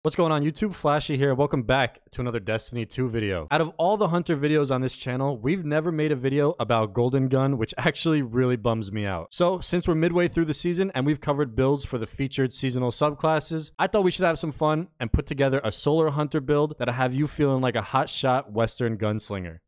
What's going on YouTube? Flashy here. Welcome back to another Destiny 2 video. Out of all the Hunter videos on this channel, we've never made a video about Golden Gun, which actually really bums me out. So since we're midway through the season and we've covered builds for the featured seasonal subclasses, I thought we should have some fun and put together a Solar Hunter build that'll have you feeling like a hotshot Western gunslinger.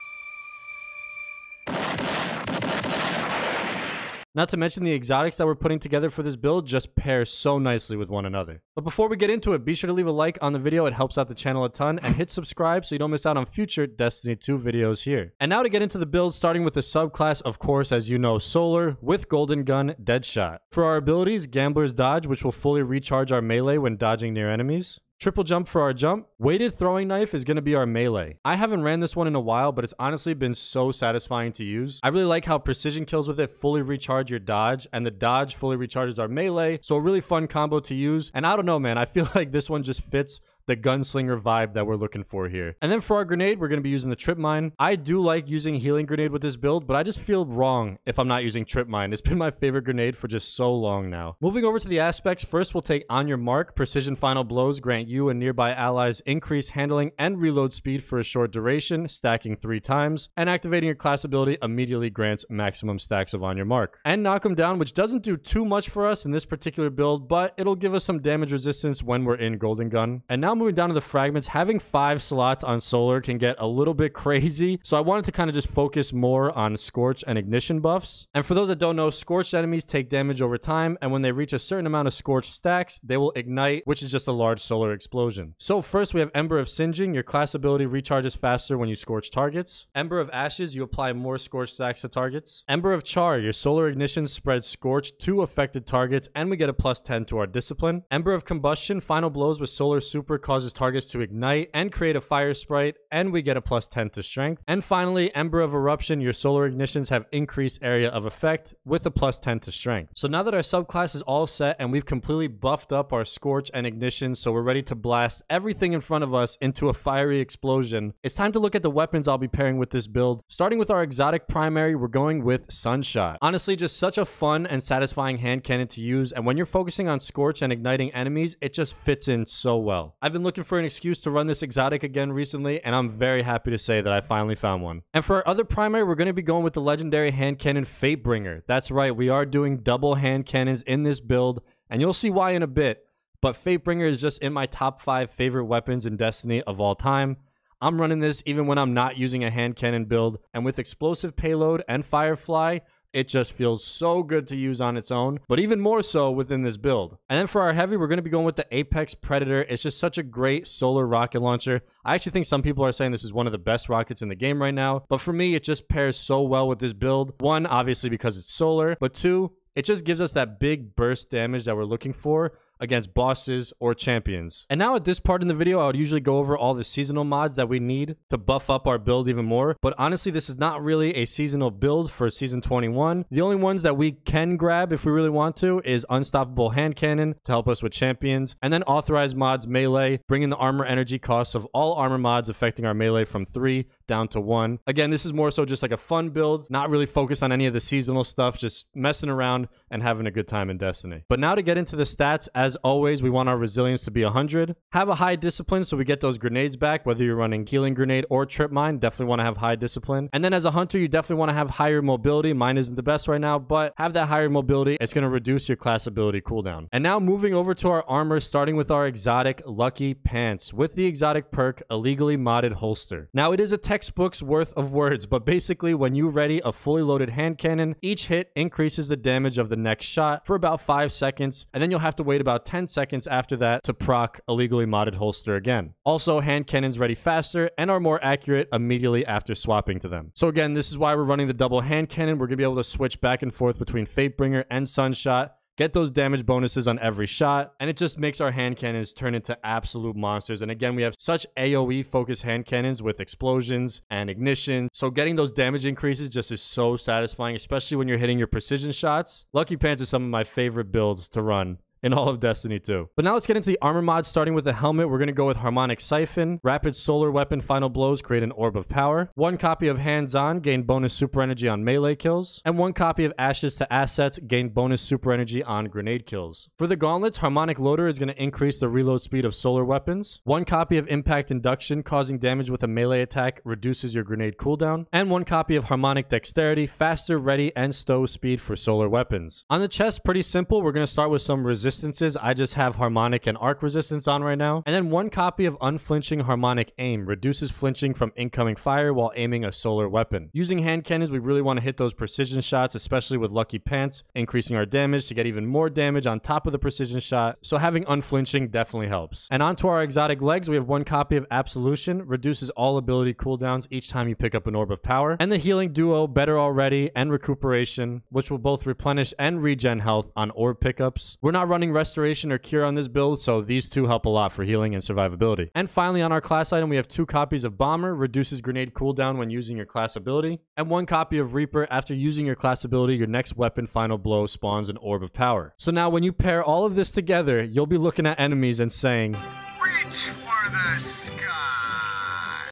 Not to mention the exotics that we're putting together for this build just pair so nicely with one another. But before we get into it, be sure to leave a like on the video. It helps out the channel a ton, and hit subscribe so you don't miss out on future Destiny 2 videos here. And now to get into the build, starting with the subclass, of course, as you know, Solar with Golden Gun Deadshot. For our abilities, Gambler's Dodge, which will fully recharge our melee when dodging near enemies. Triple jump for our jump. Weighted throwing knife is going to be our melee. I haven't ran this one in a while, but it's honestly been so satisfying to use. I really like how precision kills with it fully recharge your dodge, and the dodge fully recharges our melee. So a really fun combo to use. And I don't know, man, I feel like this one just fits the gunslinger vibe that we're looking for here. And then for our grenade, we're going to be using the Trip Mine. I do like using Healing Grenade with this build, but I just feel wrong if I'm not using Trip Mine. It's been my favorite grenade for just so long now. Moving over to the aspects, first we'll take On Your Mark. Precision Final Blows grant you and nearby allies increased handling and reload speed for a short duration, stacking 3 times. And activating your class ability immediately grants maximum stacks of On Your Mark. And Knock 'em Down, which doesn't do too much for us in this particular build, but it'll give us some damage resistance when we're in Golden Gun. And now moving down to the fragments, having 5 slots on Solar can get a little bit crazy, so I wanted to kind of just focus more on Scorch and Ignition buffs. And for those that don't know, Scorched enemies take damage over time, and when they reach a certain amount of Scorched stacks, they will ignite, which is just a large solar explosion. So first we have Ember of Singeing. Your class ability recharges faster when you scorch targets. Ember of Ashes, you apply more Scorched stacks to targets. Ember of Char, your solar ignition spreads Scorch to affected targets, and we get a +10 to our discipline. Ember of Combustion, Final Blows with Solar Super causes targets to ignite and create a fire sprite, and we get a +10 to strength. And finally, Ember of Eruption, your solar ignitions have increased area of effect with a +10 to strength. So now that our subclass is all set and we've completely buffed up our Scorch and Ignition, so we're ready to blast everything in front of us into a fiery explosion, it's time to look at the weapons I'll be pairing with this build. Starting with our exotic primary, we're going with Sunshot. Honestly, just such a fun and satisfying hand cannon to use, and when you're focusing on Scorch and igniting enemies, it just fits in so well. I've been looking for an excuse to run this exotic again recently, and I'm very happy to say that I finally found one. And for our other primary, we're going to be going with the legendary hand cannon Fatebringer. That's right, we are doing double hand cannons in this build, and you'll see why in a bit, but Fatebringer is just in my top 5 favorite weapons in Destiny of all time. I'm running this even when I'm not using a hand cannon build, and with explosive payload and Firefly, it just feels so good to use on its own, but even more so within this build. And then for our heavy, we're going to be going with the Apex Predator. It's just such a great solar rocket launcher. I actually think some people are saying this is one of the best rockets in the game right now, but for me, it just pairs so well with this build. 1, obviously because it's solar, but 2, it just gives us that big burst damage that we're looking for against bosses or champions. And now at this part in the video, I would usually go over all the seasonal mods that we need to buff up our build even more. But honestly, this is not really a seasonal build for Season 21. The only ones that we can grab if we really want to is Unstoppable Hand Cannon to help us with champions. And then Authorized Mods Melee, bringing the armor energy costs of all armor mods affecting our melee from 3 down to 1. Again, this is more so just like a fun build, not really focused on any of the seasonal stuff, just messing around and having a good time in Destiny. But now to get into the stats, as always, we want our resilience to be 100. Have a high discipline so we get those grenades back, whether you're running Healing Grenade or Trip Mine, definitely want to have high discipline. And then as a hunter, you definitely want to have higher mobility. Mine isn't the best right now, but have that higher mobility. It's going to reduce your class ability cooldown. And now moving over to our armor, starting with our exotic Lucky Pants with the exotic perk Illegally Modded Holster. Now it is a textbook's worth of words, but basically when you ready a fully loaded hand cannon, each hit increases the damage of the next shot for about 5 seconds, and then you'll have to wait about 10 seconds after that to proc Illegally Modded Holster again. Also, hand cannons ready faster and are more accurate immediately after swapping to them. So again, this is why we're running the double hand cannon. We're going to be able to switch back and forth between Fatebringer and Sunshot, get those damage bonuses on every shot, and it just makes our hand cannons turn into absolute monsters. And again, we have such AoE focused hand cannons with explosions and ignition, so getting those damage increases just is so satisfying, especially when you're hitting your precision shots. Lucky Pants is some of my favorite builds to run in all of Destiny 2. But now let's get into the armor mods, starting with the helmet. We're going to go with Harmonic Siphon. Rapid Solar Weapon Final Blows create an Orb of Power. 1 copy of Hands On, gain bonus super energy on melee kills. And 1 copy of Ashes to Assets, gain bonus super energy on grenade kills. For the gauntlets, Harmonic Loader is going to increase the reload speed of solar weapons. 1 copy of Impact Induction, causing damage with a melee attack, reduces your grenade cooldown. And 1 copy of Harmonic Dexterity, faster, ready, and stow speed for solar weapons. On the chest, pretty simple. We're going to start with some resistances. I just have Harmonic and Arc Resistance on right now. And then 1 copy of Unflinching Harmonic Aim, reduces flinching from incoming fire while aiming a solar weapon. Using hand cannons, we really want to hit those precision shots, especially with Lucky Pants, increasing our damage to get even more damage on top of the precision shot. So having Unflinching definitely helps. And onto our exotic legs, we have 1 copy of Absolution, reduces all ability cooldowns each time you pick up an Orb of Power. And the Healing Duo, Better Already, and Recuperation, which will both replenish and regen health on orb pickups. We're not running Restoration or Cure on this build, so these two help a lot for healing and survivability. And finally, on our class item, we have 2 copies of Bomber, reduces grenade cooldown when using your class ability, and 1 copy of Reaper. After using your class ability, your next weapon Final Blow spawns an Orb of Power. So now when you pair all of this together, you'll be looking at enemies and saying, "Reach for the sky."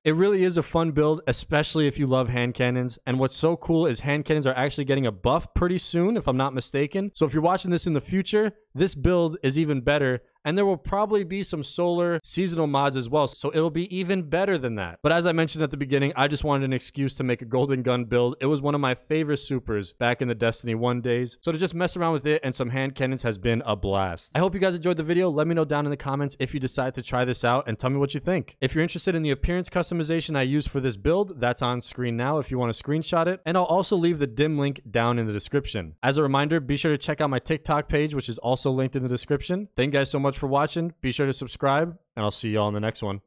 It really is a fun build, especially if you love hand cannons. And what's so cool is hand cannons are actually getting a buff pretty soon, if I'm not mistaken. So if you're watching this in the future, this build is even better. And there will probably be some solar seasonal mods as well, so it'll be even better than that. But as I mentioned at the beginning, I just wanted an excuse to make a golden gun build. It was one of my favorite supers back in the Destiny 1 days. So to just mess around with it and some hand cannons has been a blast. I hope you guys enjoyed the video. Let me know down in the comments if you decide to try this out and tell me what you think. If you're interested in the appearance customization I used for this build, that's on screen now if you want to screenshot it. And I'll also leave the dim link down in the description. As a reminder, be sure to check out my TikTok page, which is also linked in the description. Thank you guys so much for watching. Be sure to subscribe, and I'll see you all in the next one.